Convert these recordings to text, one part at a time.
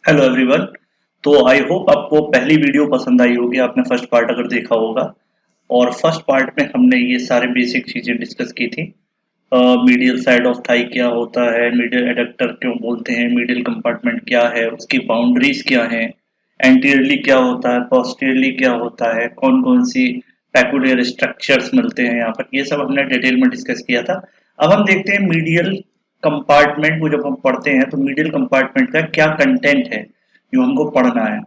Hello everyone. तो I hope आपको पहली वीडियो पसंद आई होगी, आपने फर्स्ट पार्ट अगर देखा होगा। और फर्स्ट पार्ट में हमने ये सारे बेसिक चीजें डिस्कस की थी। मीडियल साइड ऑफ थाई क्या होता है, मीडियल एडक्टर क्यों बोलते हैं, मीडियल कंपार्टमेंट क्या है, उसकी बाउंड्रीज क्या हैं, एंटीरियरली क्या होता है, पोस्टीरियरली क्या होता है, कौन कौन सी पेक्यूलियर स्ट्रक्चर्स मिलते हैं यहाँ पर, ये सब हमने डिटेल में डिस्कस किया था। अब हम देखते हैं मीडियल कंपार्टमेंट को जब हम पढ़ते हैं तो मीडियल कंपार्टमेंट का क्या कंटेंट है जो हमको पढ़ना है।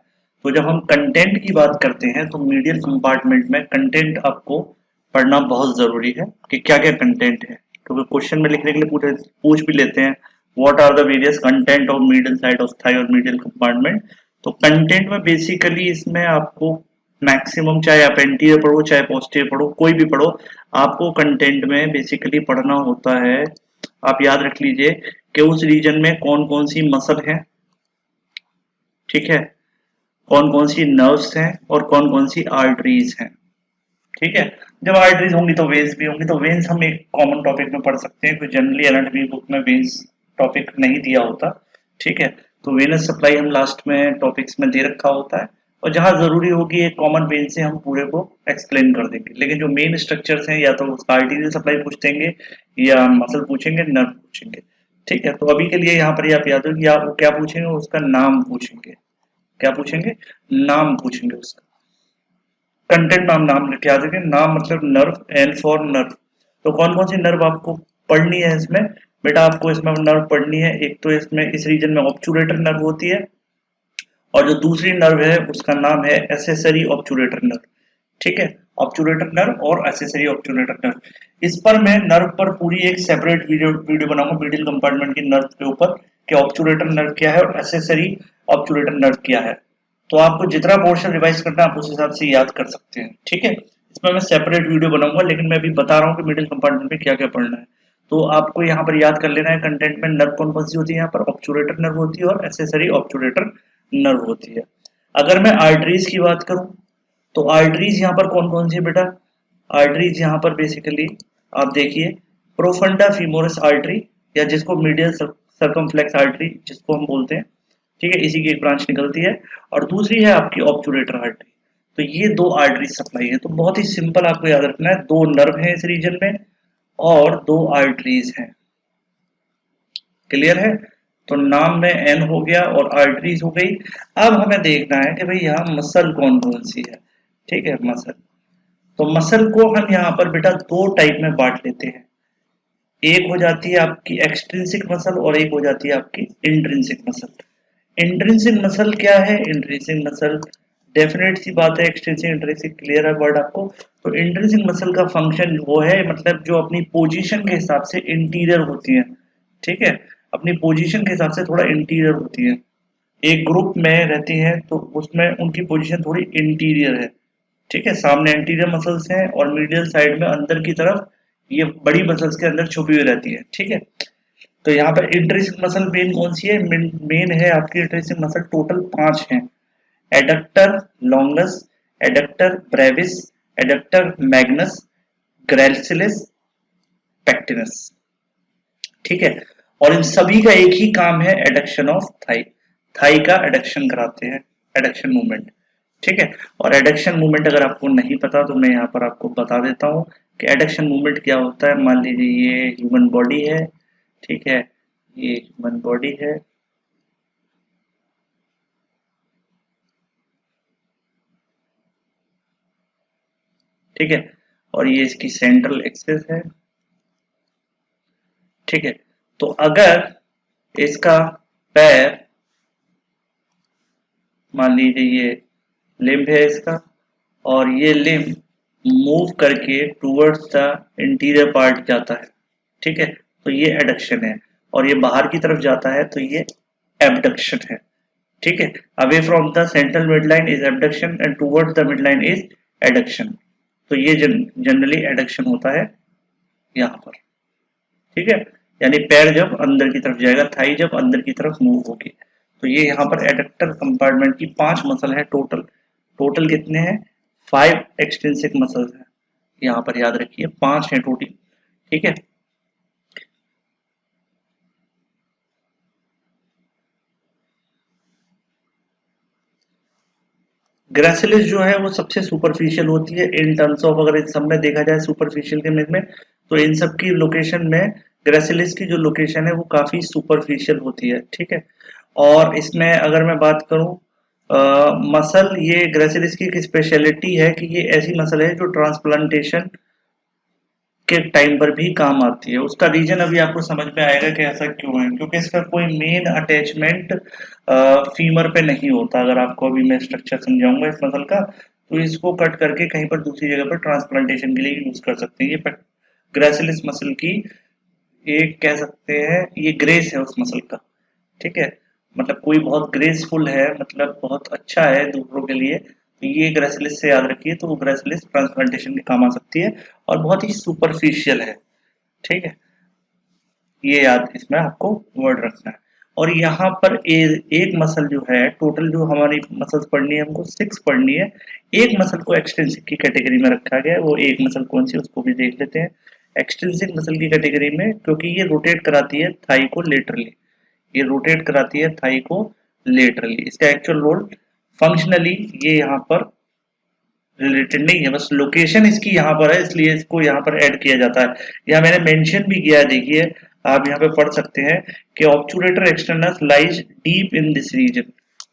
तो जब हम कंटेंट की बात करते हैं तो मीडियल कंपार्टमेंट में कंटेंट आपको पढ़ना बहुत जरूरी है कि क्या क्या कंटेंट है, क्योंकि क्वेश्चन में लिखने के लिए पूछ भी लेते हैं what are the various content of middle side of thigh और मीडियल कंपार्टमेंट। तो कंटेंट में बेसिकली इसमें आपको मैक्सिमम, चाहे आप एंटीरियर पढ़ो चाहे पोस्टीरियर पढ़ो, कोई भी पढ़ो, आपको कंटेंट में बेसिकली पढ़ना होता है। आप याद रख लीजिए कि उस रीजन में कौन कौन सी मसल है, ठीक है, कौन कौन सी नर्व्स हैं और कौन कौन सी आर्टरीज हैं। ठीक है, जब आर्टरीज होंगी तो वेन्स भी होंगी। तो वेन्स हम एक कॉमन टॉपिक में पढ़ सकते हैं, क्योंकि जनरली एनाटॉमी बुक में वेन्स टॉपिक नहीं दिया होता। ठीक है, तो वेनस सप्लाई हम लास्ट में टॉपिक्स में दे रखा होता है, और जहां जरूरी होगी एक कॉमन वेन से हम पूरे को एक्सप्लेन कर देंगे। लेकिन जो मेन स्ट्रक्चर्स हैं या तो उसका आर्टीरियल सप्लाई पूछ देंगे या मसल पूछेंगे, नर्व पूछेंगे। ठीक है, तो अभी के लिए यहाँ पर आप याद हो कि आप क्या पूछेंगे, उसका नाम पूछेंगे। क्या पूछेंगे? नाम पूछेंगे उसका। कंटेंट में हम नाम लिख के आ जाएंगे। नाम मतलब नर्व, एन फॉर नर्व। तो कौन कौन सी नर्व आपको पढ़नी है इसमें? बेटा आपको इसमें नर्व पढ़नी है, एक तो इसमें इस रीजन में ऑब्चुरेटर नर्व होती है, और जो दूसरी नर्व है उसका नाम है एसेसरी ऑब्चुरेटर नर्व। ठीक है, ऑब्चुरेटर नर्व और एसेसरी ऑब्चुरेटर नर्व। इस पर मैं नर्व पर पूरी एक सेपरेट वीडियो बनाऊंगा मीडियल कंपार्टमेंट की नर्व के ऊपर, कि ऑब्चुरेटर नर्व क्या है और एसेसरी ऑब्चुरेटर नर्व क्या है। तो आपको जितना पोर्शन रिवाइज करना है आप उस हिसाब से याद कर सकते हैं। ठीक है, इसमें मैं सेपरेट वीडियो बनाऊंगा, लेकिन मैं अभी बता रहा हूँ कि मिडिल कंपार्टमेंट में क्या क्या पढ़ना है। तो आपको यहाँ पर याद कर लेना है कंटेंट में नर्व कौन कौन सी होती है। यहाँ पर ऑब्चुरेटर नर्व होती है और एसेसरी ऑब्चुरेटर नर्व होती है। अगर मैं आर्टरीज की बात करूं तो आर्टरीज यहाँ पर कौन कौन सी है बेटा? आर्टरीज यहाँ पर बेसिकली आप देखिए, प्रोफंडा फीमोरस आर्टरी, या जिसको मीडियल सर्कमफ्लेक्स आर्टरी जिसको हम बोलते हैं। ठीक है, इसी की एक ब्रांच निकलती है। और दूसरी है आपकी ऑब्चुरेटर आर्टरी। तो ये दो आर्टरी सप्लाई है। तो बहुत ही सिंपल आपको याद रखना है, दो नर्व है इस रीजन में और दो आर्टरीज हैं। क्लियर है? तो नाम में एन हो गया और आर्टरीज हो गई। अब हमें देखना है कि भाई यहाँ मसल कौन कौन सी है। ठीक है, मसल। तो मसल को हम यहाँ पर बेटा दो टाइप में बांट लेते हैं। एक हो जाती है आपकी एक्सट्रिंसिक मसल और एक हो जाती है आपकी इंट्रिंसिक मसल। इंट्रिंसिक मसल क्या है? इंट्रिंसिक मसल डेफिनेट सी बात है, एक्सट्रिंसिक इंट्रिंसिक क्लियर है वर्ड आपको। तो इंट्रिंसिक मसल का फंक्शन वो है, मतलब जो अपनी पोजीशन के हिसाब से इंटीरियर होती है। ठीक है, अपनी पोजीशन के हिसाब से थोड़ा इंटीरियर होती है। एक ग्रुप में रहती है तो उसमें उनकी पोजीशन थोड़ी इंटीरियर है। ठीक है, सामने एंटीरियर मसल्स हैं और मीडियल साइड में अंदर की तरफ ये बड़ी मसल्स के अंदर छुपी हुई रहती है। ठीक है, तो यहाँ पर इंट्रिंसिक मसल मेन कौन सी है? मेन है आपकी इंट्रिंसिक मसल, टोटल 5 हैं। Adductor longus, adductor brevis, adductor magnus, gracilis, pectineus. ठीक है, और इन सभी का एक ही काम है, एडक्शन ऑफ थाई। थाई का एडक्शन कराते हैं, एडक्शन मूवमेंट। ठीक है, और एडक्शन मूवमेंट अगर आपको नहीं पता तो मैं यहाँ पर आपको बता देता हूँ कि एडक्शन मूवमेंट क्या होता है। मान लीजिए ये ह्यूमन बॉडी है। ठीक है, ये ह्यूमन बॉडी है। ठीक है, और ये इसकी सेंट्रल एक्सिस है। ठीक है, तो अगर इसका पैर, मान लीजिए ये लिम्ब है इसका, और ये लिम्ब मूव करके टूवर्ड्स द इंटीरियर पार्ट जाता है। ठीक है, तो ये एडक्शन है। और ये बाहर की तरफ जाता है तो ये एबडक्शन है। ठीक है, away from the central midline is abduction and towards the midline is adduction. तो ये जनरली एडक्शन होता है यहाँ पर। ठीक है, यानी पैर जब अंदर की तरफ जाएगा, थाई जब अंदर की तरफ मूव होगी। तो ये यहाँ पर एडक्टर कंपार्टमेंट की 5 मसल है टोटल। टोटल कितने हैं? 5 एक्सटेंसिक मसल्स हैं। यहाँ पर याद रखिए 5 हैं टोटल। ठीक है, ग्रेसिलिस जो है वो सबसे सुपरफिशियल होती है इन टर्म्स ऑफ, अगर इन सब में देखा जाए सुपरफिशियल के में तो इन सब की लोकेशन में ग्रेसिलिस की जो लोकेशन है वो काफी सुपरफिशियल होती है, ठीक है। और इसमें अगर मैं बात करूं मसल, ये ग्रेसिलिस की एक स्पेशलिटी है कि ये ऐसी मसल है जो ट्रांसप्लांटेशन के टाइम पर भी काम आती है। उसका रीजन अभी आपको समझ में आएगा कि ऐसा क्यों है, क्योंकि इसका कोई मेन अटैचमेंट फीमर पे नहीं होता। अगर आपको अभी मैं स्ट्रक्चर समझाऊंगा इस मसल का, तो इसको कट करके कहीं पर दूसरी जगह पर ट्रांसप्लांटेशन के लिए यूज कर सकते हैं। ये ग्रेसिलिस मसल की एक कह सकते हैं ये ग्रेस है उस मसल का, ठीक है। मतलब कोई बहुत ग्रेसफुल है, मतलब बहुत अच्छा है दूसरों के लिए, तो ये ग्रेसिलिस से याद रखिए। तो वो ग्रेसिलिस ट्रांसप्लांटेशन के काम आ सकती है और बहुत ही सुपरफिशियल है, ठीक है। ये याद इसमें आपको वर्ड रखना है। और यहाँ पर एक मसल जो है, टोटल जो हमारी मसल्स पढ़नी है हमको 6 पढ़नी है। एक मसल को एक्सटेंसिव की कैटेगरी में रखा गया है, वो एक मसल कौन सी उसको भी देख लेते हैं। एक्सटेंसिव मसल की कैटेगरी में, क्योंकि ये रोटेट कराती है थाई को लेटरली, ये रोटेट कराती है थाई को लेटरली। इसका एक्चुअल रोल फंक्शनली ये यहाँ पर रिलेटेड नहीं है, बस लोकेशन इसकी यहाँ पर है इसलिए इसको यहाँ पर ऐड किया जाता है। यहाँ मैंने मेंशन भी किया है, देखिए आप यहाँ पे पढ़ सकते हैं कि obturator externus lies deep in this region,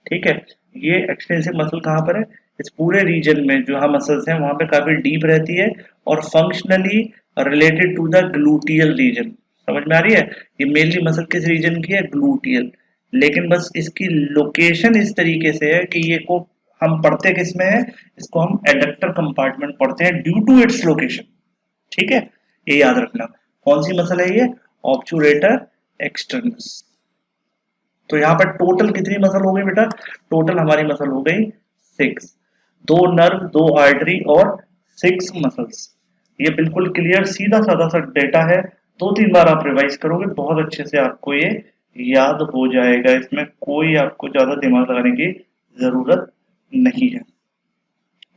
ठीक है। ये एक्सटेंसिव मसल कहाँ पर है, इस पूरे रीजन में जो हम मसल्स हैं वहां पे काफी डीप रहती है और functionally related to the gluteal region. समझ में आ रही है, ये मेनली मसल किस रीजन की है, ग्लूटियल। लेकिन बस इसकी लोकेशन इस तरीके से है कि ये को हम पढ़ते किस में है, इसको हम एडक्टर कंपार्टमेंट पढ़ते हैं ड्यू टू इट्स लोकेशन, ठीक है। ये याद रखना कौन सी मसल है ये, ऑब्चुरेटर एक्सटर्नस। तो यहाँ पर टोटल कितनी मसल हो गई बेटा, टोटल हमारी मसल हो गई 6, 2 नर्व, 2 आर्टरी और 6 मसल्स। ये बिल्कुल क्लियर सीधा साधा सा डेटा है, 2-3 बार आप रिवाइज करोगे बहुत अच्छे से आपको ये याद हो जाएगा। इसमें कोई आपको ज्यादा दिमाग लगाने की जरूरत नहीं है,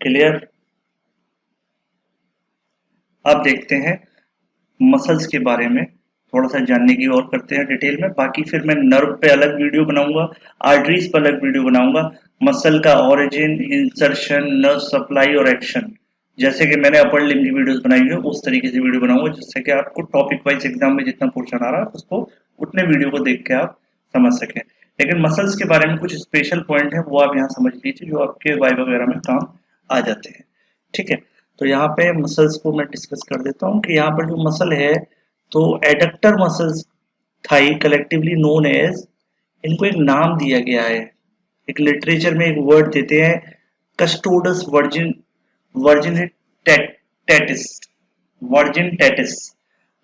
क्लियर। अब देखते हैं मसल्स के बारे में, थोड़ा सा जानने की और करते हैं डिटेल में। बाकी फिर मैं नर्व पे अलग वीडियो बनाऊंगा, आर्टरीज पे अलग वीडियो बनाऊंगा, मसल का ओरिजिन, इंसर्शन, नर्व सप्लाई और एक्शन, जैसे कि मैंने अपर लिम्ब की वीडियोस बनाई है उस तरीके से वीडियो बनाऊंगा, जिससे कि आपको टॉपिक वाइज एग्जाम में जितना पोर्शन आ रहा है उसको उतने वीडियो को देख के आप समझ सकें। लेकिन मसल्स के बारे में कुछ स्पेशल पॉइंट है वो आप यहाँ समझ लीजिए, जो आपके वाइवा वगैरह में काम आ जाते हैं, ठीक है। तो यहाँ पे मसल्स को मैं डिस्कस कर देता हूँ कि यहाँ पर जो मसल है, तो adductor muscles thigh collectively known as, इनको एक नाम दिया गया है, एक लिटरेचर में एक वर्ड देते हैं, custodes virgin, virgin titis, virgin titis,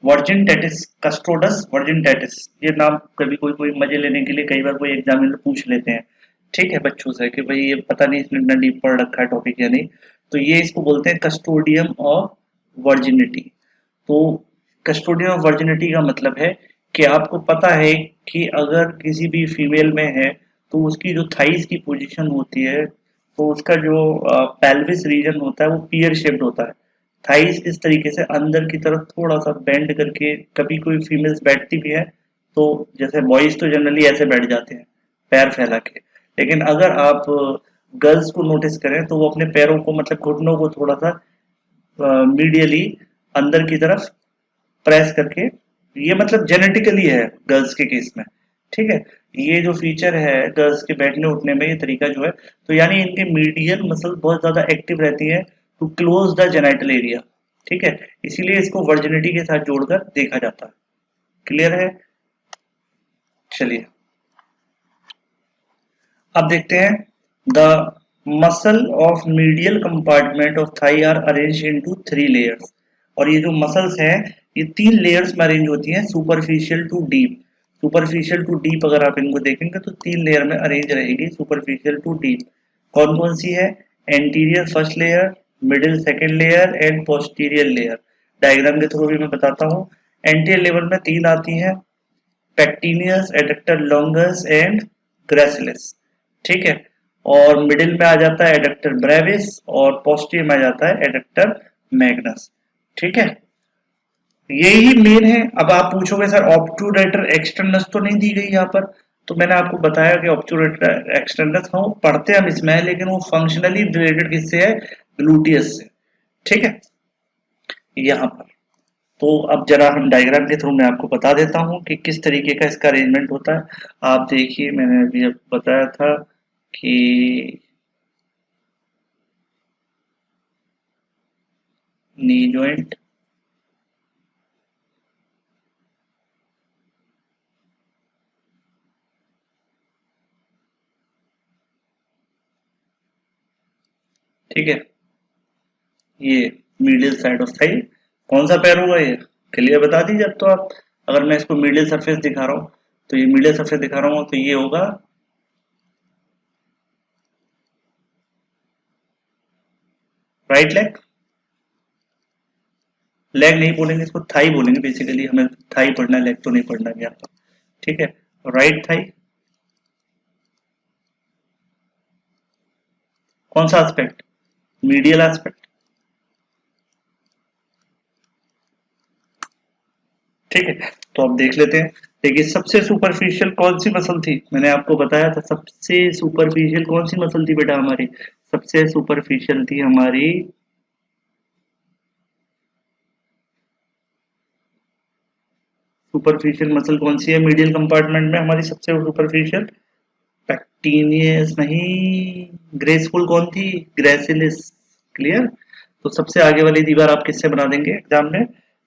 virgin titis, custodes virgin titis. ये नाम कभी कोई कोई मजे लेने के लिए कई बार कोई एग्जामिनर पूछ लेते हैं, ठीक है, बच्चों से कि भाई ये पता नहीं इसने इतना डीप पढ़ रखा है टॉपिक या नहीं। तो ये इसको बोलते हैं कस्टोडियम ऑफ वर्जिनिटी। तो कस्टोडियम ऑफ वर्जिनिटी का मतलब है कि आपको पता है कि अगर किसी भी फीमेल में है तो उसकी जो थाइस की पोजीशन होती है, तो उसका जो पेल्विस रीजन होता है वो पियर शेप्ड होता है। थाइस इस तरीके से अंदर की तरफ थोड़ा सा बेंड करके, कभी कोई फीमेल्स बैठती भी है तो जैसे बॉयज तो जनरली ऐसे बैठ जाते हैं पैर फैला के, लेकिन अगर आप गर्ल्स को नोटिस करें तो वो अपने पैरों को, मतलब घुटनों को थोड़ा सा मीडियली अंदर की तरफ प्रेस करके, ये मतलब जेनेटिकली है गर्ल्स के केस में, ठीक है। ये जो फीचर है गर्ल्स के बैठने उठने में, ये तरीका जो है, तो यानी इनके मीडियल मसल बहुत ज्यादा एक्टिव रहती है to close the genital area, ठीक है। इसीलिए इसको वर्जिनिटी के साथ जोड़कर देखा जाता है, क्लियर है। चलिए अब देखते हैं the muscle of medial compartment of thigh are arrange into 3 layers. और ये जो मसल्स हैं ये 3 लेयर्स में अरेंज होती हैं, superficial to deep. Superficial to deep अगर आप इनको देखेंगे तो 3 लेयर में अरेंज रहेगी, सुपरफिशियल टू डीप। कौन कौन सी है, anterior first layer, middle second layer and posterior layer. Diagram के थ्रू भी मैं बताता हूँ। एंटीरियर लेवल में 3 आती हैं, पेक्टिनियस, एडक्टर लॉन्गस एंड ग्रेसिलिस, ठीक है। और मिडिल में आ जाता है एडक्टर ब्रेविस और पोस्टीरियर में आ जाता है एडक्टर मैग्नस, ठीक है। यही मेन है। अब आप पूछोगे सर ऑब्टूरेटर एक्सटर्नस तो नहीं दी गई यहाँ पर, तो मैंने आपको बताया कि ऑब्टूरेटर एक्सटेंडर्स हाँ वो पढ़ते हम इसमें है, लेकिन वो फंक्शनली रिलेटेड किससे है, ग्लूटियस से। ठीक है, यहाँ पर तो अब जरा हम डायग्राम के थ्रू मैं आपको बता देता हूँ कि किस तरीके का इसका अरेंजमेंट होता है। आप देखिए मैंने अभी अब बताया था कि नी जॉइंट, ठीक है, ये मीडियल साइड ऑफ थाई, कौन सा पैर होगा ये, क्लियर बता दीजिए अब तो आप। अगर मैं इसको मीडियल सरफेस दिखा रहा हूँ तो ये मीडियल सरफेस दिखा रहा हूँ तो ये होगा राइट लेग। लेग नहीं बोलेंगे इसको, थाई बोलेंगे बेसिकली, हमें थाई पढ़ना है, लेग तो नहीं पढ़ना है यहाँ पर। ठीक है, राइट थाई कौन सा एस्पेक्ट, मीडियल एस्पेक्ट। ठीक है, तो अब देख लेते हैं। देखिए सबसे सुपरफिशियल कौन सी मसल थी, मैंने आपको बताया था सबसे सुपरफिशियल कौन सी मसल थी बेटा हमारी, सबसे सुपरफिशियल थी हमारी सुपरफिशियल मसल कौन सी है मीडियल कंपार्टमेंट में हमारी सबसे सुपरफिशियल, पैक्टिनियस नहीं, ग्रेसफुल कौन थी, ग्रेसिलिस। क्लियर, तो सबसे आगे वाली दीवार आप किससे बना देंगे एग्जाम में,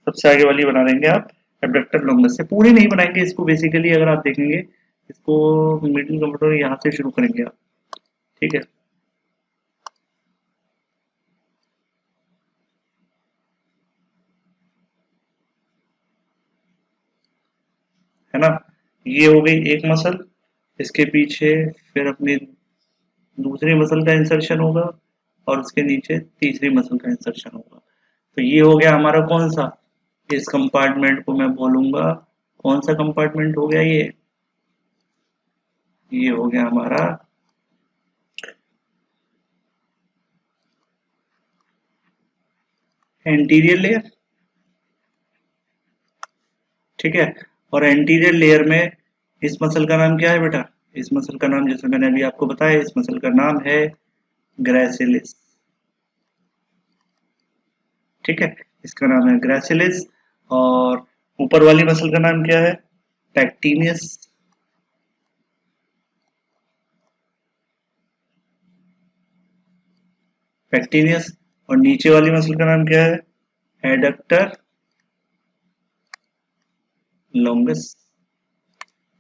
सबसे आगे वाली बना देंगे आप एब्डक्टर लॉन्गस से। पूरी नहीं बनाएंगे इसको, बेसिकली अगर आप देखेंगे इसको मिडिल कंप्यूटर यहाँ से शुरू करेंगे आप। ठीक है ना, ये हो गई एक मसल, इसके पीछे फिर अपनी दूसरी मसल का इंसर्शन होगा और उसके नीचे तीसरी मसल का इंसर्शन होगा। तो ये हो गया हमारा कौन सा, इस कंपार्टमेंट को मैं बोलूंगा कौन सा कंपार्टमेंट हो गया ये हो गया हमारा एंटीरियर लेयर। ठीक है, और एंटीरियर लेयर में इस मसल का नाम क्या है बेटा, इस मसल का नाम जैसे मैंने अभी आपको बताया, इस मसल का नाम है ग्रेसिलिस। ठीक है, इसका नाम है ग्रेसिलिस। और ऊपर वाली मसल का नाम क्या है, पैक्टिनियस। पैक्टिनियस, और नीचे वाली मसल का नाम क्या है, एडक्टर लॉन्गस।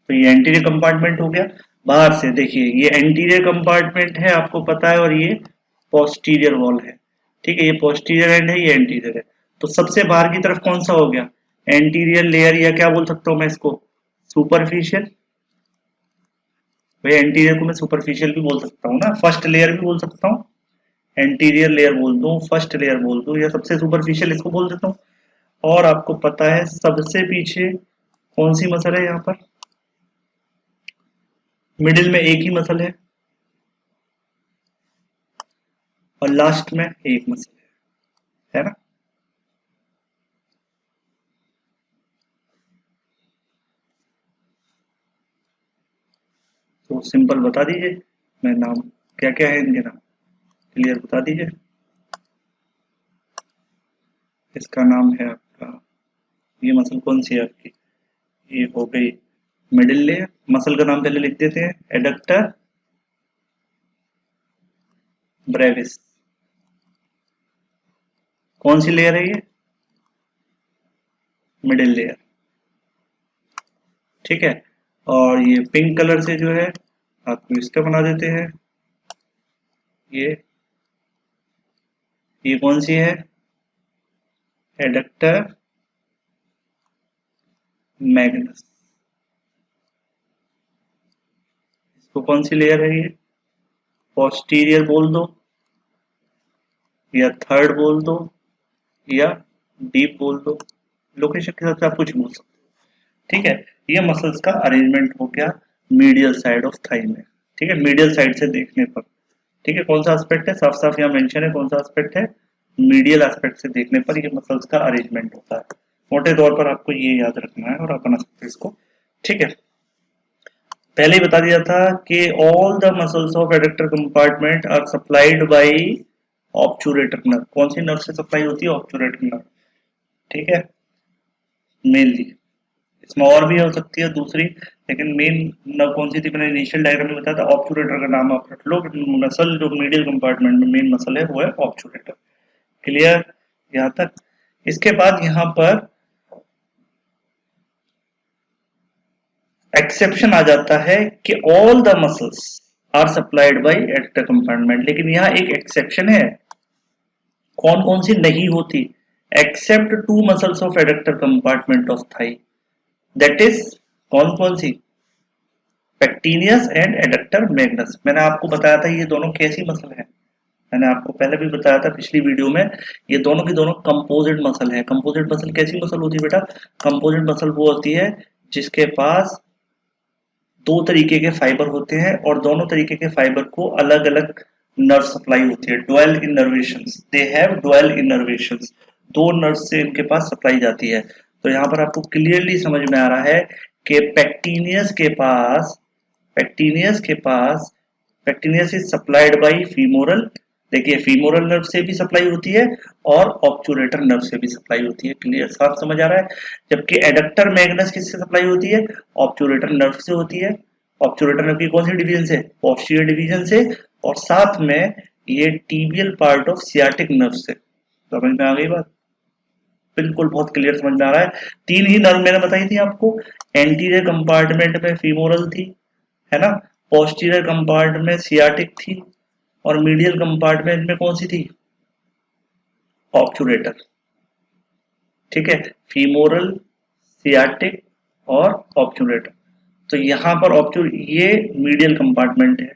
तो ये एंटीरियर कंपार्टमेंट हो गया। बाहर से देखिए ये एंटीरियर कंपार्टमेंट है आपको पता है, और ये पोस्टीरियर वॉल है। ठीक है, ये पोस्टीरियर एंड है, ये एंटीरियर है। तो सबसे बाहर की तरफ कौन सा हो गया, एंटीरियर लेयर, या क्या बोल सकता हूं मैं इसको, सुपरफिशियल। भाई एंटीरियर को मैं सुपरफिशियल भी बोल सकता हूँ ना, फर्स्ट लेयर भी बोल सकता हूँ, एंटीरियर लेयर बोल दूं, फर्स्ट लेयर बोल दूं, या सबसे सुपरफिशियल इसको बोल देता हूँ। और आपको पता है सबसे पीछे कौन सी मसल है यहाँ पर, मिडिल में एक ही मसल और लास्ट में एक मसल है ना। तो सिंपल बता दीजिए, मैं नाम क्या क्या है इनके नाम, क्लियर बता दीजिए। इसका नाम है आपका, ये मसल कौन सी है आपकी, ये हो गई मिडिल लेयर। मसल का नाम पहले लिख देते हैं, एडक्टर ब्रेविस। कौन सी लेयर है ये, मिडिल लेयर। ठीक है, और ये पिंक कलर से जो है आपको इसका बना देते हैं, ये ये कौन सी है, एडक्टर मैग्नस। इसको कौन सी लेयर है ये, पोस्टीरियर बोल दो, या थर्ड बोल दो, या डीप बोल दो, लोकेशन के हिसाब से आप कुछ बोल सकते हो। ठीक है, ये मसल्स का अरेंजमेंट हो गया मीडियल साइड ऑफ थाई में। ठीक है, मीडियल साइड से देखने पर, ठीक है, कौन सा एस्पेक्ट है, साफ साफ यहाँ मेंशन है कौन सा एस्पेक्ट है, मीडियल एस्पेक्ट से देखने पर ये मसल्स का अरेंजमेंट होता है। मोटे तौर पर आपको ये याद रखना है और आप बना सकते हो इसको। ठीक है, पहले ही बता दिया था कि all the muscles of adductor compartment are supplied by obturator nerve. कौन सी नर्व से सप्लाई होती है? Obturator nerve. ठीक है, मेनली इसमें और भी हो सकती है दूसरी, लेकिन मेन नर्व कौन सी थी मैंने इनिशियल डायग्राम में बताया था। ऑब्चुरेटर का नाम आप रख लो। मसल जो मीडियल कंपार्टमेंट में मेन मसल है वो है ऑब्चुरेटर। क्लियर यहाँ तक? इसके बाद यहाँ पर एक्सेप्शन आ जाता है कि all the muscles are supplied by adductor compartment, लेकिन यहाँ एक एक्सेप्शन है। कौन कौन सी नहीं होती? Except two muscles of adductor compartment of thigh, that is कौन कौन सी? Pectineus and adductor magnus. मैंने आपको बताया था ये दोनों कैसी मसल है, मैंने आपको पहले भी बताया था पिछली वीडियो में। ये दोनों की दोनों कंपोजिट मसल है। कंपोजिट मसल कैसी मसल होती है बेटा? कंपोजिट मसल वो होती है जिसके पास दो तरीके के फाइबर होते हैं और दोनों तरीके के फाइबर को अलग अलग नर्व सप्लाई होती है। डुअल इनर्वेशंस, दे हैव डुअल इनर्वेशंस, दो नर्व से इनके पास सप्लाई जाती है। तो यहाँ पर आपको क्लियरली समझ में आ रहा है कि पेक्टिनियस के पास पेक्टिनियस इज सप्लाइड बाय फीमोरल। देखिए फीमोरल नर्व से भी सप्लाई होती है और ऑब्चुरेटर नर्व से भी सप्लाई होती है। क्लियर, साफ समझ आ रहा है? जबकि एडक्टर मैग्नस किससे सप्लाई होती है? ऑब्चुरेटर नर्व से होती है। ऑब्चुरेटर नर्व की कौन सी डिवीजन से? पोस्टीरियर डिवीजन से। और साथ में ये tibial part of sciatic nerve से। समझ में आ गई बात? बिल्कुल, बहुत क्लियर समझ में आ रहा है। तीन ही नर्व मैंने बताई थी आपको। एंटीरियर कंपार्टमेंट में फीमोरल थी, है ना? पोस्टीरियर कंपार्टमेंट में सियाटिक थी और मीडियल कंपार्टमेंट में कौन सी थी? ऑब्चुरेटर। ठीक है, फीमोरल, सियाटिक और ऑब्चुरेटर। तो यहाँ पर ये मीडियल कंपार्टमेंट है,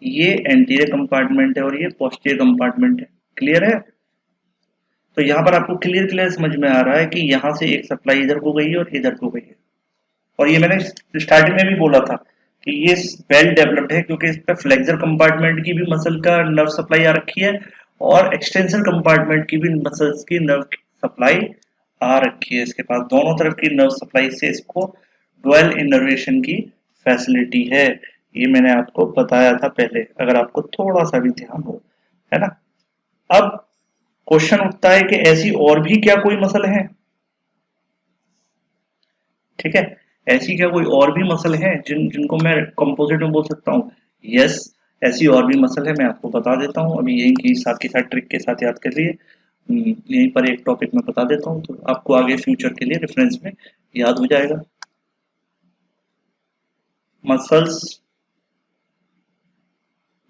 ये एंटीरियर कंपार्टमेंट है और ये पोस्टीरियर कंपार्टमेंट है। क्लियर है? तो यहाँ पर आपको क्लियर क्लियर समझ में आ रहा है कि यहाँ से एक सप्लाई इधर को गई है और इधर को गई है। और ये मैंने स्टार्टिंग में भी बोला था कि ये वेल डेवलप्ड है क्योंकि इस पर फ्लेक्सर कंपार्टमेंट की भी मसल का नर्व सप्लाई आ रखी है और एक्सटेंसर कंपार्टमेंट की भी मसल्स की नर्व सप्लाई आ रखी है। इसके पास दोनों तरफ की नर्व सप्लाई से इसको डुअल इनर्वेशन की फैसिलिटी है। ये मैंने आपको बताया था पहले, अगर आपको थोड़ा सा भी ध्यान हो, है ना? अब क्वेश्चन उठता है कि ऐसी और भी क्या कोई मसल है? ठीक है, ऐसी क्या कोई और भी मसल है जिनको मैं कंपोजिट में बोल सकता हूँ? यस, ऐसी और भी मसल है, मैं आपको बता देता हूँ। अभी यही की साथ के साथ ट्रिक के साथ याद कर लिए। यहीं पर एक टॉपिक में बता देता हूँ तो आपको आगे फ्यूचर के लिए रेफरेंस में याद हो जाएगा। मसल्स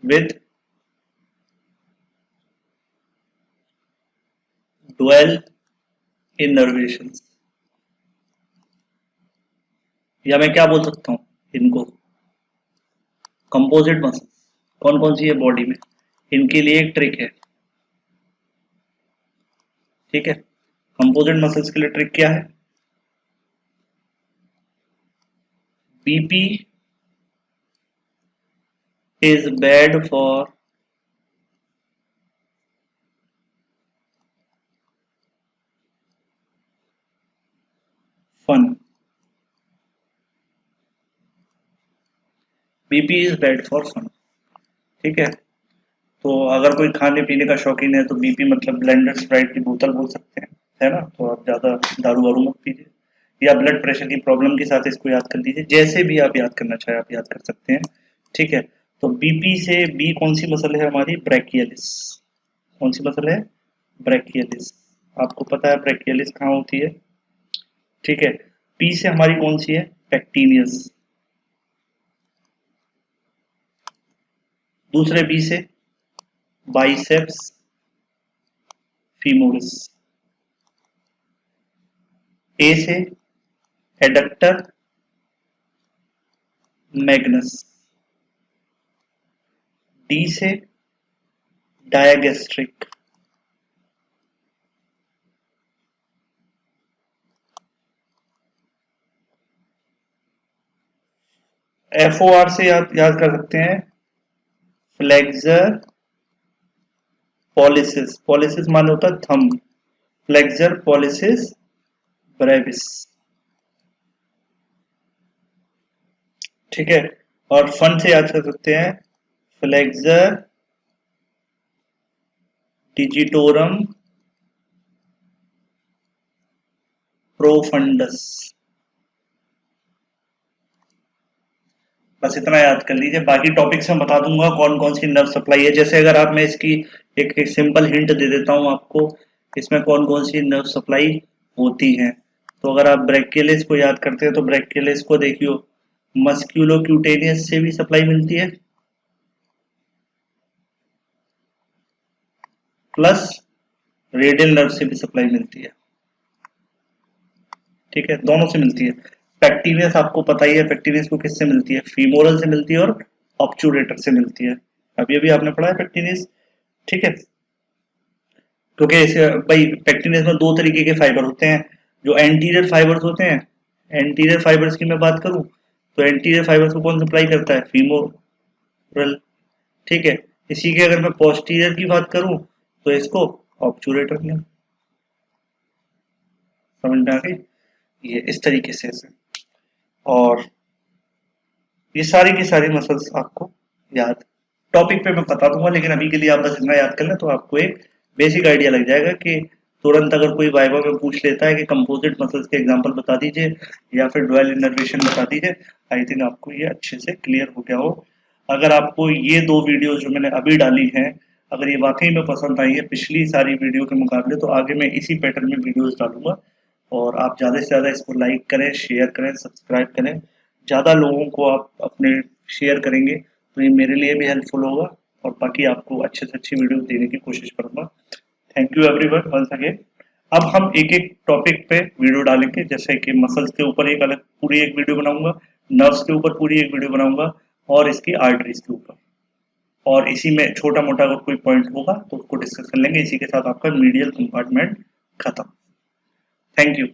विद डुअल इनर्वेशंस, या मैं क्या बोल सकता हूँ इनको? Composite muscle. कौन कौन सी है बॉडी में? इनके लिए एक ट्रिक है। ठीक है, कंपोजिट मसल्स के लिए ट्रिक क्या है? BP is bad for fun। BP is bad for fun. ठीक है, तो अगर कोई खाने पीने का शौकीन है तो बीपी मतलब ब्लेंडेड स्प्राइट की बोतल बोल सकते हैं, है ना? तो आप ज्यादा दारू वारू मत पीजिए, या ब्लड प्रेशर की प्रॉब्लम के साथ इसको याद कर लीजिए, जैसे भी आप याद करना चाहे आप याद कर सकते हैं। ठीक है, तो बीपी से बी कौन सी मसल है हमारी? ब्रैकियलिस। कौन सी मसल है? ब्रैकियलिस। आपको पता है ब्रैकियलिस कहाँ होती है? ठीक है, पी से हमारी कौन सी है? पेक्टिनियस। दूसरे बी से बाइसेप्स फीमोरिस। ए से एडक्टर मैग्नस। डी से डायगेस्ट्रिक। एफओआर से याद कर सकते हैं फ्लेक्सर पॉलिसिस। पॉलिसिस माने होता है थंब। Flexor pollicis Brevis. ठीक है, और फन से याद कर सकते हैं, फ्लेक्सर डिजिटोरम प्रोफंडस। बस इतना याद कर लीजिए, बाकी टॉपिक्स में बता दूंगा कौन कौन सी नर्व सप्लाई है। जैसे अगर आप, मैं इसकी एक सिंपल हिंट दे देता हूँ आपको, इसमें कौन कौन सी नर्व सप्लाई होती हैं। तो अगर आप ब्रैकियलिस को याद करते हैं तो ब्रैकियलिस को देखियो, मस्क्यूलोक्यूटेनियस से भी सप्लाई मिलती है, प्लस रेडियल नर्व से भी सप्लाई मिलती है। ठीक है, दोनों से मिलती है। पेक्टिनियस आपको पता ही है, पेक्टिनियस को किससे मिलती है, फीमोरल से मिलती है और ऑब्चुरेटर से मिलती है। अभी अभी आपने पढ़ा है पेक्टिनियस। ठीक है, क्योंकि इसे भाई पेक्टिनियस में दो तरीके के फाइबर होते हैं, जो एंटीरियर फाइबर्स होते हैं। एंटीरियर फाइबर्स की मैं बात करूं तो एंटीरियर फाइबर्स को कौन सप्लाई करता है, फीमोरल। ठीक है, इसी के अगर मैं पोस्टीरियर की बात करूं तो इसको ऑब्चुरेटर ने। समझ में आ गई, ये इस तरीके से इसे। और ये सारी की सारी मसल्स आपको याद, टॉपिक पे मैं बता दूंगा, लेकिन अभी के लिए आप बस इतना याद कर लें तो आपको एक बेसिक आइडिया लग जाएगा कि तुरंत अगर कोई वाइवा में पूछ लेता है कि कंपोजिट मसल्स के एग्जांपल बता दीजिए या फिर डुअल इनर्वेशन बता दीजिए, आई थिंक आपको ये अच्छे से क्लियर हो गया हो। अगर आपको ये दो वीडियो जो मैंने अभी डाली हैं, अगर ये वाकई में पसंद आई है पिछली सारी वीडियो के मुकाबले, तो आगे मैं इसी पैटर्न में वीडियोस डालूंगा। और आप ज़्यादा से ज़्यादा इसको लाइक करें, शेयर करें, सब्सक्राइब करें। ज़्यादा लोगों को आप अपने शेयर करेंगे तो ये मेरे लिए भी हेल्पफुल होगा, और बाकी आपको अच्छे से अच्छी वीडियो देने की कोशिश करूंगा। Thank you everyone once again. अब हम एक एक टॉपिक पे वीडियो डालेंगे, जैसे कि मसल्स के ऊपर एक अलग पूरी एक वीडियो बनाऊंगा, नर्व्स के ऊपर पूरी एक वीडियो बनाऊंगा, और इसकी आर्टरीज के ऊपर। और इसी में छोटा मोटा अगर कोई पॉइंट होगा तो उसको डिस्कस कर लेंगे। इसी के साथ आपका मीडियल कंपार्टमेंट खत्म। Thank you.